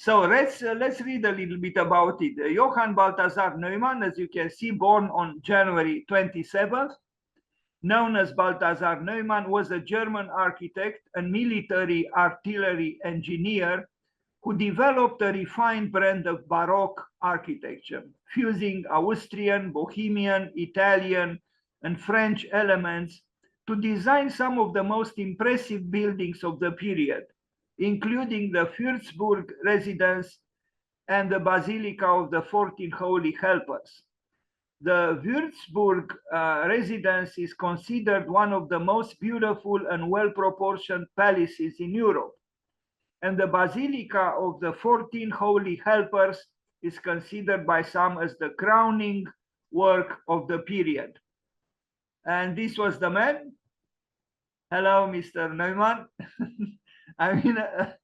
So let's read a little bit about it. Johann Balthasar Neumann, as you can see, born on January 27th, known as Balthasar Neumann, was a German architect and military artillery engineer who developed a refined brand of Baroque architecture, fusing Austrian, Bohemian, Italian, and French elements to design some of the most impressive buildings of the period, including the Würzburg residence and the Basilica of the 14 Holy Helpers. The Würzburg residence is considered one of the most beautiful and well-proportioned palaces in Europe. And the Basilica of the 14 Holy Helpers is considered by some as the crowning work of the period. And this was the man. Hello, Mr. Neumann. I mean, at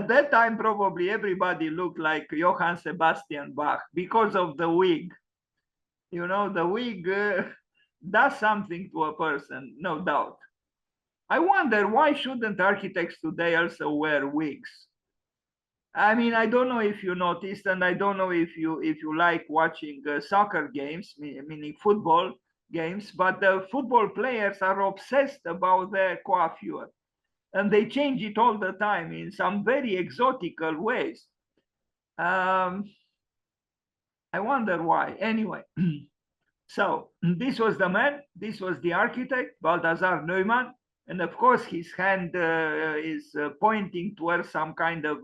that time, probably everybody looked like Johann Sebastian Bach because of the wig. You know, the wig does something to a person, no doubt. I wonder, why shouldn't architects today also wear wigs? I mean, I don't know if you noticed, and I don't know if you like watching soccer games, meaning football games, but the football players are obsessed about their coiffure, and they change it all the time in some very exotical ways. I wonder why. Anyway, so this was the man, this was the architect, Balthasar Neumann, and of course his hand is pointing towards some kind of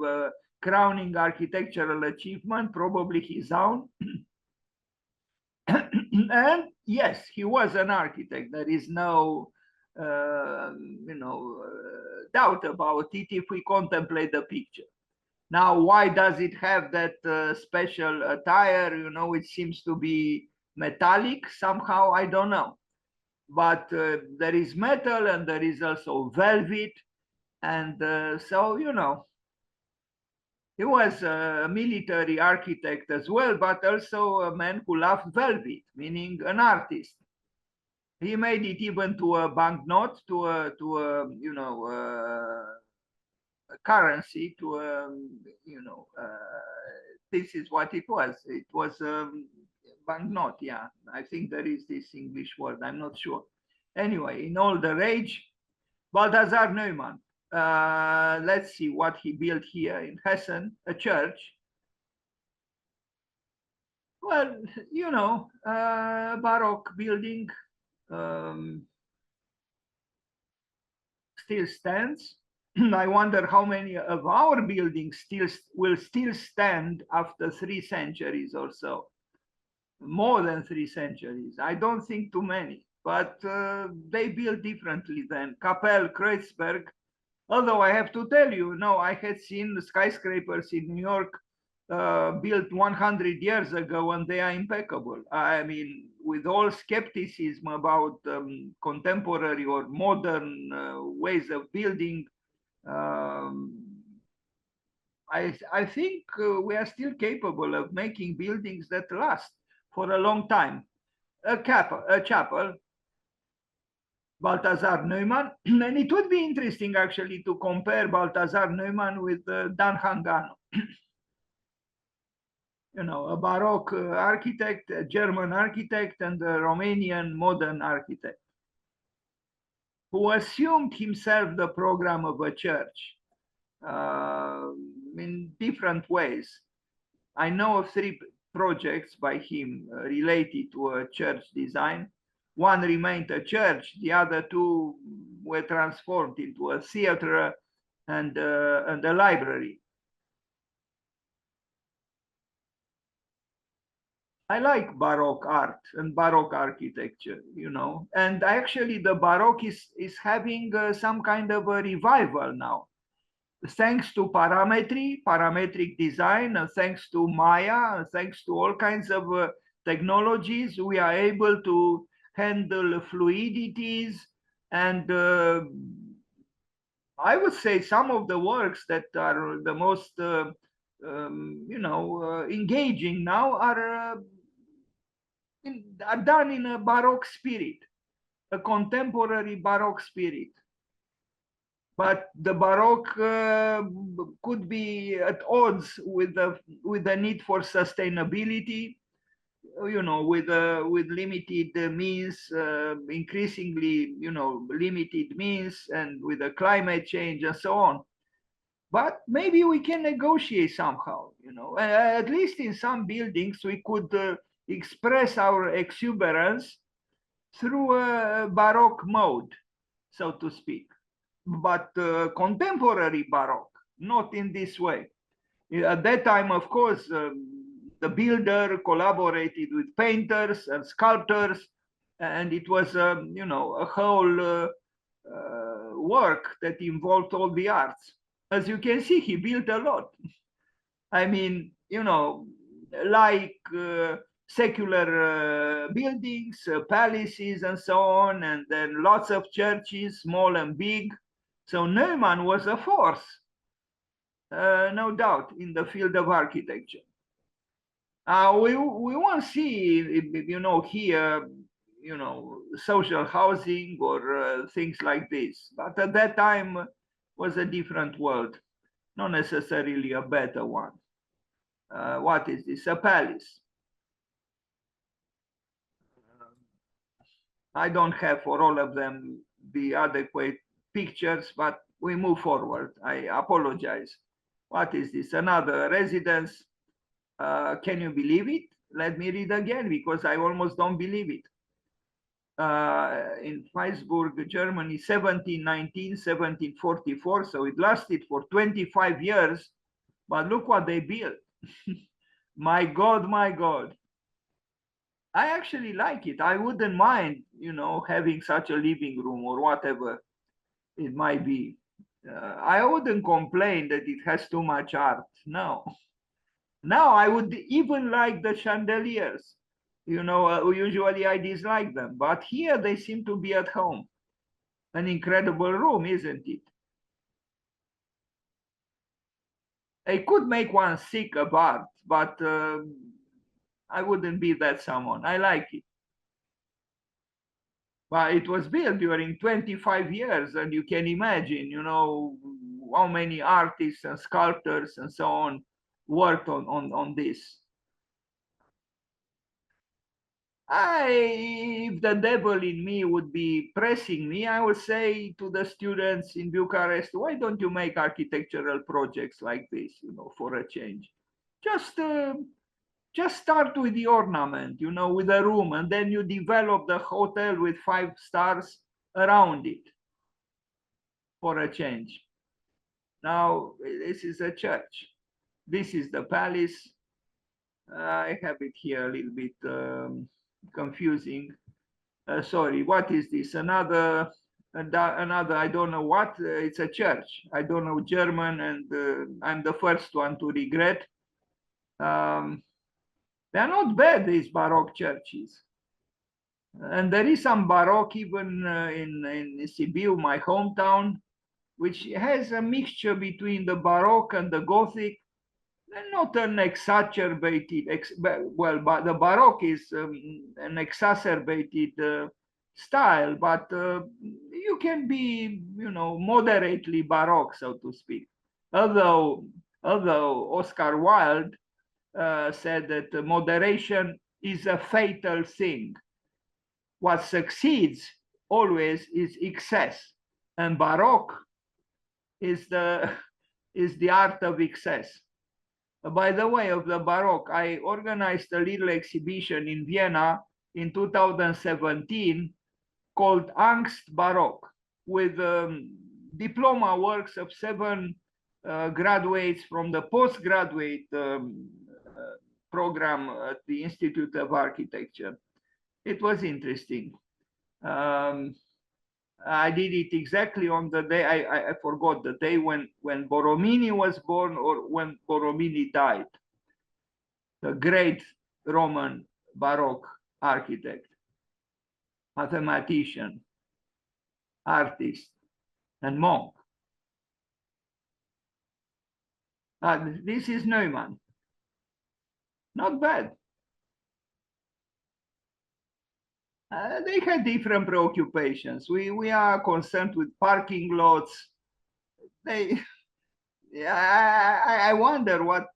crowning architectural achievement, probably his own. And yes, he was an architect. There is no doubt about it if we contemplate the picture. Now, why does it have that special attire? You know, it seems to be metallic somehow, I don't know. But there is metal and there is also velvet. And so, you know, he was a military architect as well, but also a man who loved velvet, meaning an artist. He made it even to a banknote, to a currency, to a, this is what it was. It was a banknote, yeah. I think there is this English word, I'm not sure. Anyway, in all the rage, Balthasar Neumann. Let's see what he built here in Hessen, a church. Well, you know, Baroque building still stands. I wonder how many of our buildings will still stand after 3 centuries or so. More than 3 centuries. I don't think too many, but they build differently than Kapelle, Kreuzberg. Although I have to tell you, no, I had seen the skyscrapers in New York built 100 years ago, and they are impeccable. I mean, with all skepticism about contemporary or modern ways of building, I think we are still capable of making buildings that last for a long time. A chapel, Balthasar Neumann, and it would be interesting actually to compare Balthasar Neumann with Dan Hangano. You know, a Baroque architect, a German architect, and a Romanian modern architect who assumed himself the program of a church in different ways. I know of 3 projects by him related to a church design. One remained a church, the other 2 were transformed into a theater and a library. I like Baroque art and Baroque architecture, you know, and actually the Baroque is having some kind of a revival now. Thanks to parametric design, thanks to Maya, thanks to all kinds of technologies, we are able to handle fluidities, and I would say some of the works that are the most engaging now are done in a Baroque spirit, a contemporary Baroque spirit. but the Baroque could be at odds with the need for sustainability, with limited means, increasingly, limited means, and with the climate change and so on. But maybe we can negotiate somehow, at least in some buildings, we could express our exuberance through a Baroque mode, so to speak. But contemporary Baroque, not in this way. At that time, of course, the builder collaborated with painters and sculptors, and it was, a whole work that involved all the arts. As you can see, he built a lot. I mean, like secular buildings, palaces, and so on, and then lots of churches, small and big. So Neumann was a force, no doubt, in the field of architecture. We won't see, here, social housing or things like this. But at that time was a different world, not necessarily a better one. What is this? A palace. I don't have for all of them the adequate pictures, but we move forward. I apologize. What is this? Another residence. Can you believe it? Let me read again because I almost don't believe it. In Weisburg, Germany, 1719, 1744. So it lasted for 25 years. But look what they built. My God, my God. I actually like it. I wouldn't mind, having such a living room or whatever it might be. I wouldn't complain that it has too much art. No. Now I would even like the chandeliers. Usually I dislike them, but here they seem to be at home. An incredible room, isn't it? I could make one sick of art, but I wouldn't be that someone. I like it. But it was built during 25 years, and you can imagine, how many artists and sculptors and so on worked on this. If the devil in me would be pressing me, I would say to the students in Bucharest, why don't you make architectural projects like this, for a change? Just start with the ornament, with a room, and then you develop the hotel with 5 stars around it for a change. Now, this is a church. This is the palace. I have it here a little bit confusing. Sorry, what is this? Another, I don't know what. It's a church. I don't know German, and I'm the first one to regret. They're not bad, these Baroque churches. And there is some Baroque even in Sibiu, my hometown, which has a mixture between the Baroque and the Gothic. Not an exacerbated, but the Baroque is an exacerbated style, but you can be, moderately Baroque, so to speak. Although Oscar Wilde said that moderation is a fatal thing. What succeeds always is excess, and Baroque is the art of excess. By the way, of the Baroque, I organized a little exhibition in Vienna in 2017 called Angst Baroque, with diploma works of 7 graduates from the postgraduate program at the Institute of Architecture. It was interesting. I did it exactly on the day, I forgot the day when Borromini was born or when Borromini died. The great Roman Baroque architect, mathematician, artist, and monk. This is Neumann. Not bad. They had different preoccupations. We are concerned with parking lots, they, yeah, I wonder what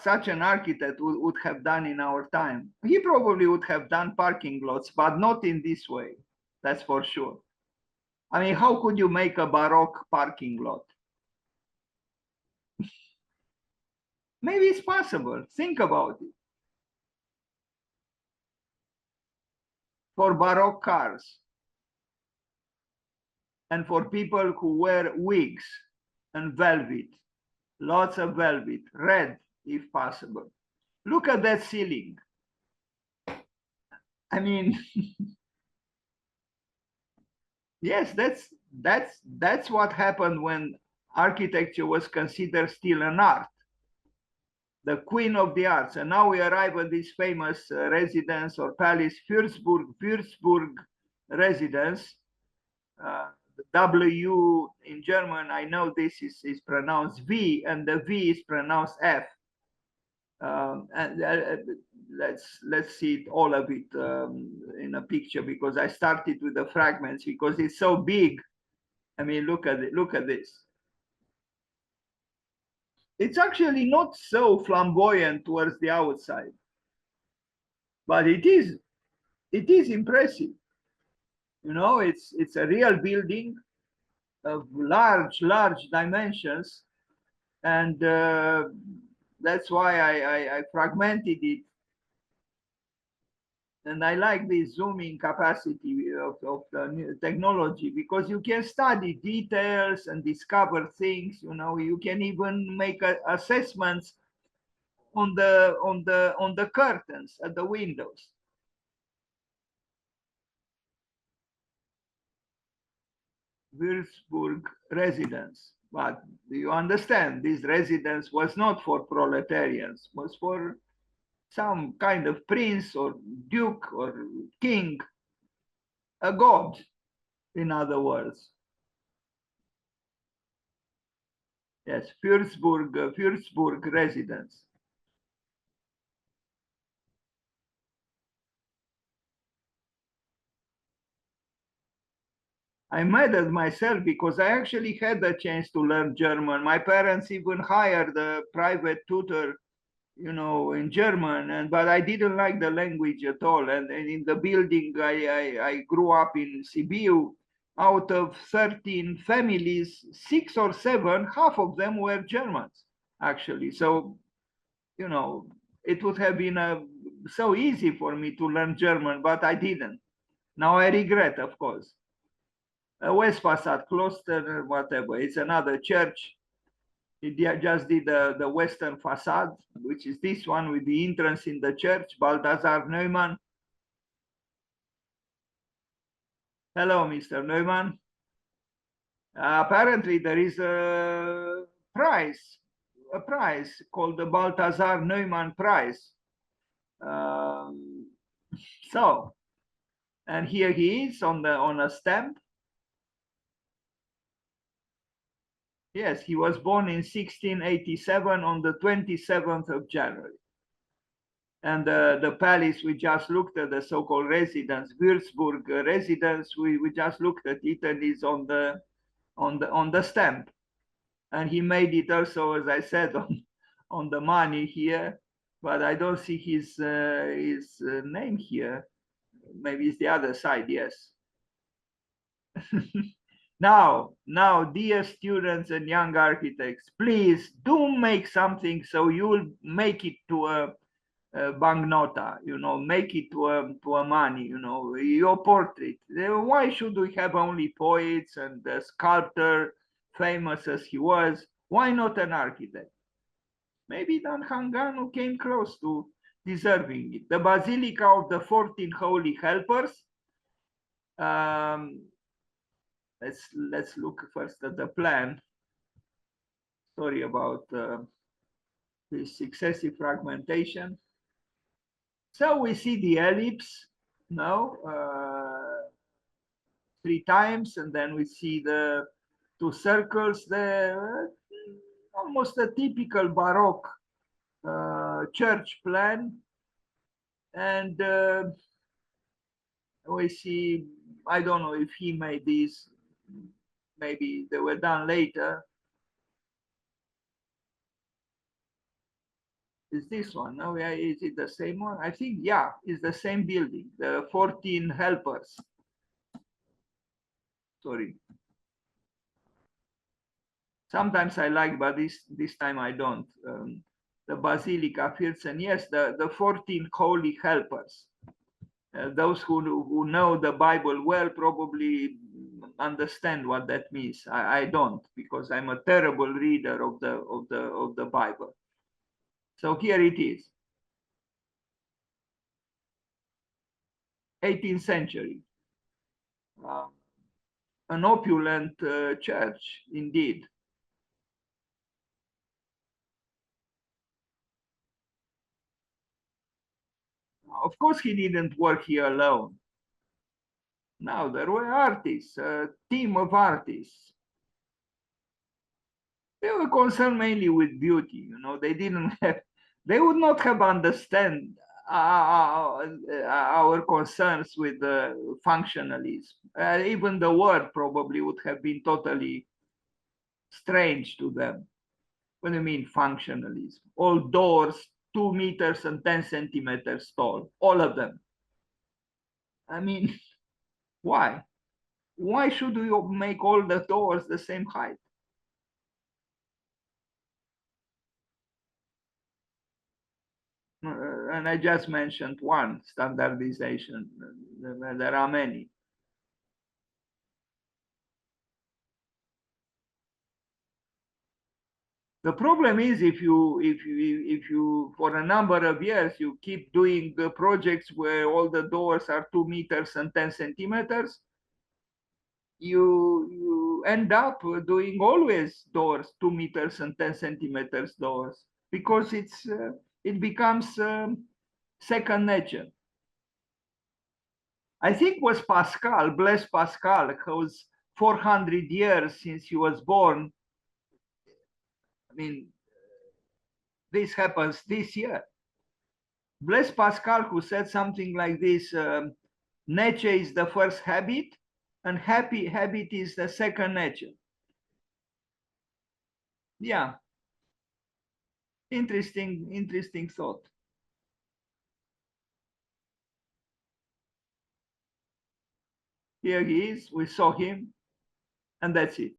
such an architect would have done in our time. He probably would have done parking lots, but not in this way. That's for sure. I mean, how could you make a Baroque parking lot? Maybe it's possible. Think about it. For Baroque cars and for people who wear wigs and velvet, lots of velvet, red if possible. Look at that ceiling. I mean, yes, that's what happened when architecture was considered still an art, the queen of the arts. And now we arrive at this famous residence or palace, Würzburg residence. The W in German, I know this is pronounced V, and the V is pronounced F. And let's see it, all of it in a picture, because I started with the fragments because it's so big. I mean, look at it. Look at this. It's actually not so flamboyant towards the outside, but it is impressive. You know, it's a real building of large dimensions, and that's why I fragmented it. And I like the zooming capacity of the new technology, because you can study details and discover things. You know, you can even make assessments on the curtains at the windows. Würzburg residence. But do you understand? This residence was not for proletarians, was for some kind of prince or duke or king, a god, in other words. Yes, Würzburg residence. I mad at myself because I actually had the chance to learn German. My parents even hired a private tutor, you know, in German, and but I didn't like the language at all. And in the building, I grew up in Sibiu. Out of 13 families, 6 or 7, half of them were Germans, actually. So, you know, it would have been so easy for me to learn German, but I didn't. Now I regret, of course. West Facade, Cloister, whatever. It's another church. It just did the western facade, which is this one with the entrance in the church, Balthasar Neumann. Hello, Mr. Neumann. Apparently, there is a prize called the Balthasar Neumann Prize. So, and here he is on a stamp. Yes, he was born in 1687 on the 27th of January. And the palace, we just looked at the so-called residence, Würzburg residence. We just looked at it, and it's on the stamp. And he made it also, as I said, on the money here, but I don't see his name here. Maybe it's the other side. Yes. Now, dear students and young architects, please do make something so you'll make it to a banknota, you know, make it to a money, you know, your portrait. Why should we have only poets and the sculptor, famous as he was? Why not an architect? Maybe Dan Hanganu came close to deserving it. The Basilica of the 14 Holy Helpers. Let's look first at the plan. Sorry about this excessive fragmentation. So we see the ellipse now 3 times, and then we see the 2 circles there. Almost a typical Baroque church plan. And we see, I don't know if he made these maybe they were done later. Is this one? No, yeah, is it the same one? I think, yeah, it's the same building. The 14 helpers. Sorry. Sometimes I like, but this time I don't. The Basilica Firzen, yes, the 14 holy helpers. Those who know the Bible well probably understand what that means. I don't, because I'm a terrible reader of the Bible. So here it is, 18th century, an opulent church indeed. Of course, he didn't work here alone. No, there were artists, a team of artists. They were concerned mainly with beauty. You know, they didn't have, they would not have understand our concerns with functionalism. Even the word probably would have been totally strange to them. What do you mean functionalism? All doors 2 meters and 10 centimeters tall, all of them. I mean, why? Why should we make all the doors the same height? And I just mentioned one standardization. There are many. The problem is if you for a number of years you keep doing projects where all the doors are 2 meters and 10 centimeters, you end up doing always doors 2 meters and 10 centimeters doors, because it becomes second nature. I think it was Pascal, Blaise Pascal, who's 400 years since he was born. I mean, this happens this year. Blaise Pascal, who said something like this: nature is the first habit, and happy habit is the second nature. Yeah, interesting thought. Here he is. We saw him, and that's it.